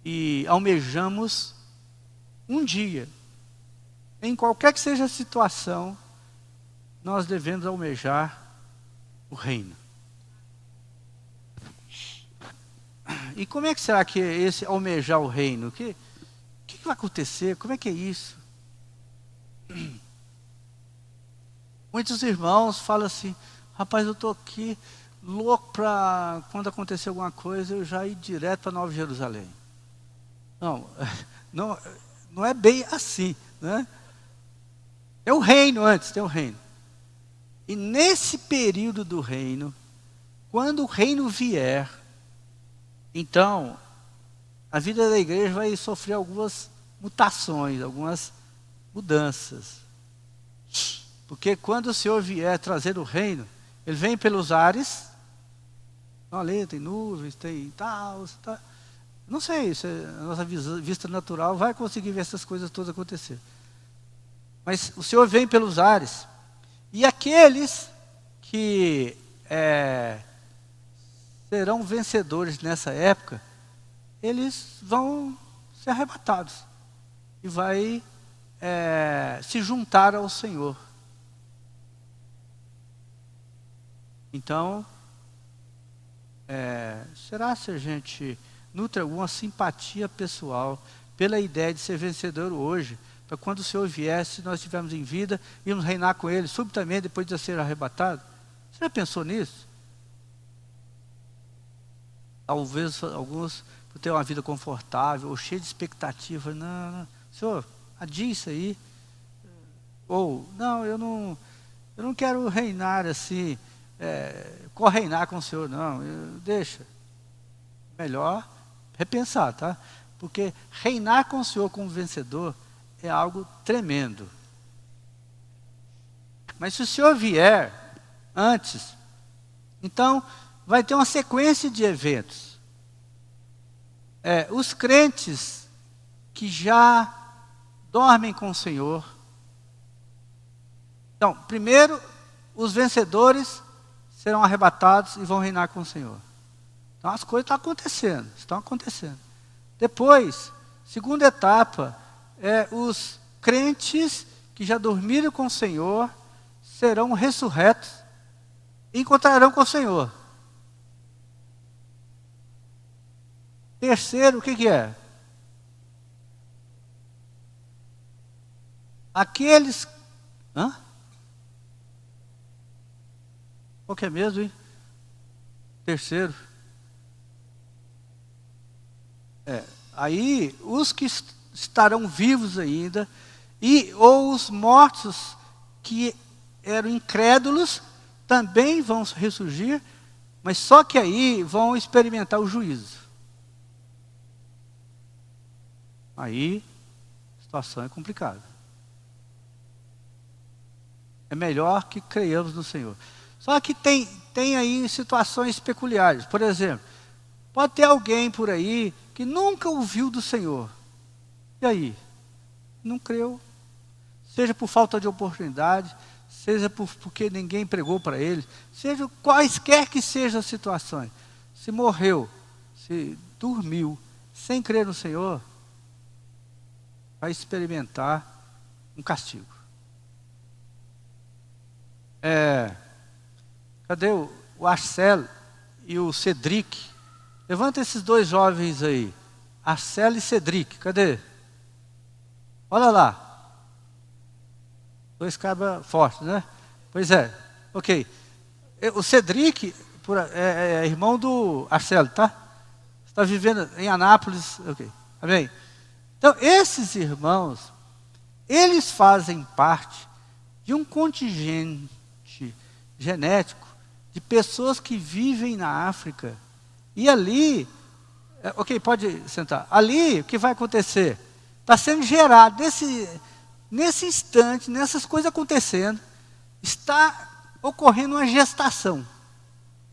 S1: e almejamos um dia, em qualquer que seja a situação, nós devemos almejar o reino. E como é que será que é esse almejar o reino? O que vai acontecer? Como é que é isso? Muitos irmãos falam assim, rapaz, eu estou aqui louco para quando acontecer alguma coisa, eu já ir direto para Nova Jerusalém. Não é bem assim, né? É o reino antes, tem o reino. E nesse período do reino, quando o reino vier, então, a vida da igreja vai sofrer algumas mutações, algumas mudanças. Porque quando o Senhor vier trazer o reino, Ele vem pelos ares, ali tem nuvens, tem tal, não sei, se a nossa vista natural vai conseguir ver essas coisas todas acontecer. Mas o Senhor vem pelos ares, e aqueles que serão vencedores nessa época, eles vão ser arrebatados e vai se juntar ao Senhor. Então, será se a gente nutre alguma simpatia pessoal pela ideia de ser vencedor hoje, para quando o Senhor viesse, nós estivermos em vida, irmos reinar com Ele subitamente depois de ser arrebatado? Você já pensou nisso? Talvez alguns por ter uma vida confortável ou cheia de expectativa, não, Senhor, adia isso aí. Ou, não, eu não quero reinar assim, correinar com o Senhor, não, deixa. Melhor repensar, tá? Porque reinar com o Senhor como vencedor é algo tremendo. Mas se o Senhor vier antes, então vai ter uma sequência de eventos. Os crentes que já dormem com o Senhor. Então, primeiro, os vencedores serão arrebatados e vão reinar com o Senhor. Então as coisas estão acontecendo. Depois, segunda etapa, os crentes que já dormiram com o Senhor serão ressurretos e encontrarão com o Senhor. Terceiro, o que é? Aqueles... Qual que é mesmo, hein? Terceiro. Aí, os que estarão vivos ainda, ou os mortos que eram incrédulos, também vão ressurgir, mas só que aí vão experimentar o juízo. Aí, a situação é complicada. É melhor que creiamos no Senhor. Só que tem aí situações peculiares. Por exemplo, Pode ter alguém por aí que nunca ouviu do Senhor. E aí? Não creu. Seja por falta de oportunidade, seja porque ninguém pregou para ele, seja quaisquer que sejam as situações. Se morreu, se dormiu, sem crer no Senhor, vai experimentar um castigo. Cadê o Arcel e o Cedric? Levanta esses dois jovens aí. Arcel e Cedric, cadê? Olha lá. Dois cabras fortes, né? Pois é, ok. O Cedric é irmão do Arcel, tá? Está vivendo em Anápolis, ok. Amém? Então, esses irmãos, eles fazem parte de um contingente genético de pessoas que vivem na África. E ali, ok, pode sentar. Ali, o que vai acontecer? Está sendo gerado, nesse instante, nessas coisas acontecendo, está ocorrendo uma gestação.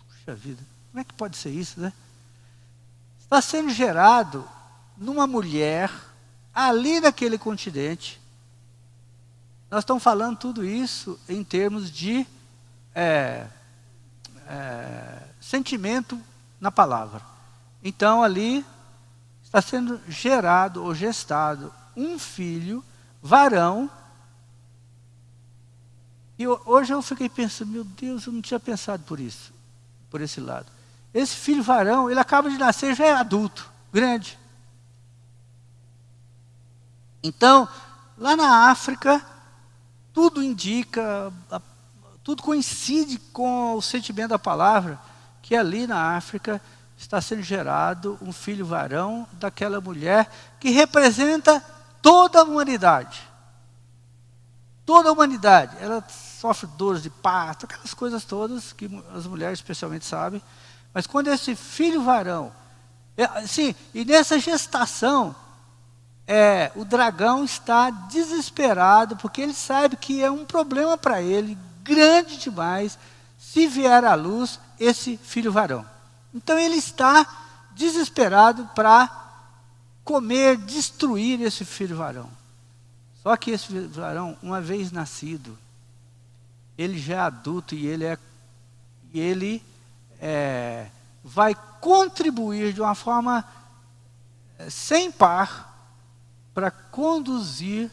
S1: Puxa vida, como é que pode ser isso, né? Está sendo gerado numa mulher, ali naquele continente. Nós estamos falando tudo isso em termos de sentimento na palavra. Então ali está sendo gerado ou gestado um filho, varão. E hoje eu fiquei pensando, meu Deus, eu não tinha pensado por isso, por esse lado. Esse filho varão, ele acaba de nascer, já é adulto, grande. Então, lá na África, tudo indica, tudo coincide com o sentimento da palavra, que ali na África está sendo gerado um filho varão daquela mulher que representa toda a humanidade. Toda a humanidade. Ela sofre dores de parto, aquelas coisas todas que as mulheres especialmente sabem. Mas quando esse filho varão, sim, e nessa gestação, o dragão está desesperado, porque ele sabe que é um problema para ele, grande demais, se vier à luz esse filho varão. Então ele está desesperado para comer, destruir esse filho varão. Só que esse filho varão, uma vez nascido, ele já é adulto e ele vai contribuir de uma forma sem par para conduzir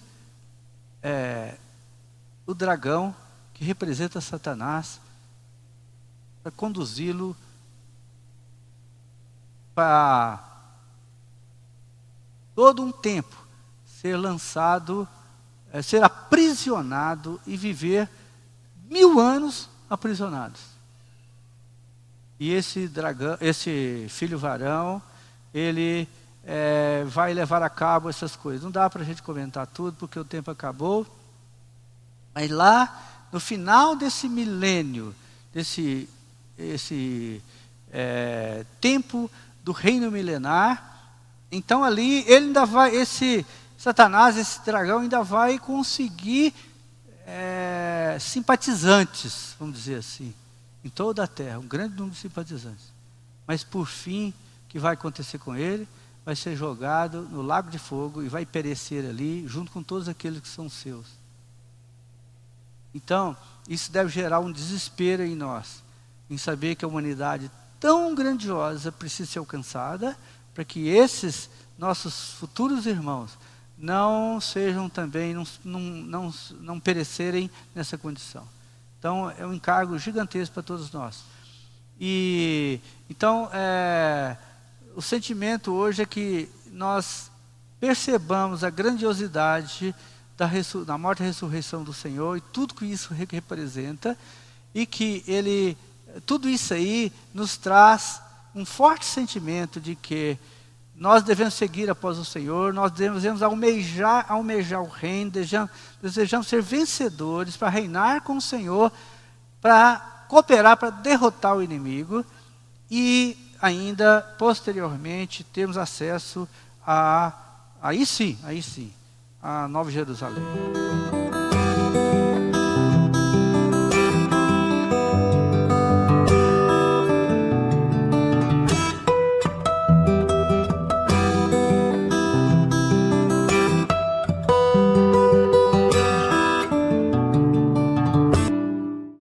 S1: o dragão, que representa Satanás, para conduzi-lo para todo um tempo ser lançado, ser aprisionado e viver 1000 anos aprisionados. E esse dragão, esse filho varão, ele vai levar a cabo essas coisas. Não dá para a gente comentar tudo, porque o tempo acabou. Mas lá, no final desse milênio, desse tempo do reino milenar, então ali, ele ainda vai, esse Satanás, esse dragão, ainda vai conseguir simpatizantes, vamos dizer assim, em toda a terra, um grande número de simpatizantes. Mas por fim, o que vai acontecer com ele? Vai ser jogado no lago de fogo e vai perecer ali, junto com todos aqueles que são seus. Então, isso deve gerar um desespero em nós, em saber que a humanidade tão grandiosa precisa ser alcançada, para que esses nossos futuros irmãos não sejam também, não perecerem nessa condição. Então, é um encargo gigantesco para todos nós. E então, o sentimento hoje é que nós percebamos a grandiosidade da morte e ressurreição do Senhor e tudo que isso representa, e que tudo isso aí nos traz um forte sentimento de que nós devemos seguir após o Senhor, nós devemos almejar o reino, desejamos ser vencedores para reinar com o Senhor, para cooperar, para derrotar o inimigo e ainda posteriormente termos acesso aí sim, a Nova Jerusalém.